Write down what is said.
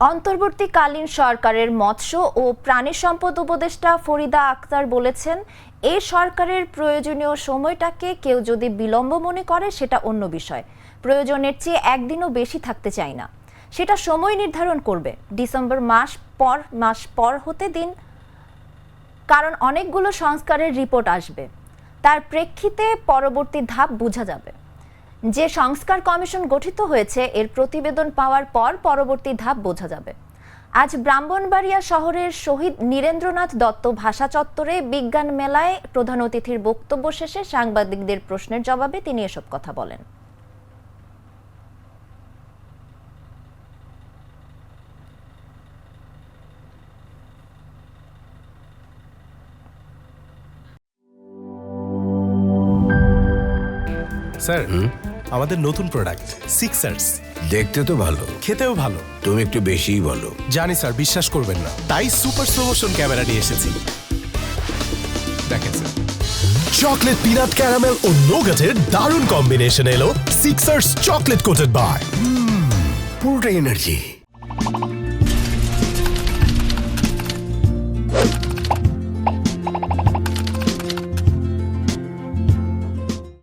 অন্তর্বর্তীকালীন সরকারের মৎস্য ও প্রাণী সম্পদ উপদেষ্টা ফরিদা আক্তার বলেছেন, এই সরকারের প্রয়োজনীয় সময়টাকে কেউ যদি বিলম্ব মনে করে সেটা অন্য বিষয়। প্রয়োজনের চেয়ে একদিনও বেশি থাকতে চাই না, সেটা সময় নির্ধারণ করবে। ডিসেম্বর মাস পর হতে দিন, কারণ অনেকগুলো সংস্কারের রিপোর্ট আসবে। তার প্রেক্ষিতে পরবর্তী ধাপ বোঝা যাবে। যে সংস্কার কমিশন গঠিত হয়েছে এর প্রতিবেদন পাওয়ার পর পরবর্তী ধাপ বোঝা যাবে। আজ ব্রাহ্মণবাড়িয়া শহরের শহীদ নীরেন্দ্রনাথ দত্ত ভাষা চত্বরে বিজ্ঞান মেলায় প্রধান অতিথির বক্তব্য শেষে সাংবাদিকদের প্রশ্নের জবাবে তিনি এসব কথা বলেন। স্যার, আমাদের নতুন প্রোডাক্ট সিক্সার্স দেখতে তো ভালো, খেতেও ভালো। তুমি একটু বেশিই বলো। জানি স্যার, বিশ্বাস করবেন না, তাই সুপার স্লো মোশন ক্যামেরা নিয়ে এসেছি। দেখেন স্যার, চকলেট পিনাট ক্যারামেল ও নোগাটের দারুণ কম্বিনেশন এলো সিক্সার্স চকলেট কোটেড বার। পুরোটা এনার্জি।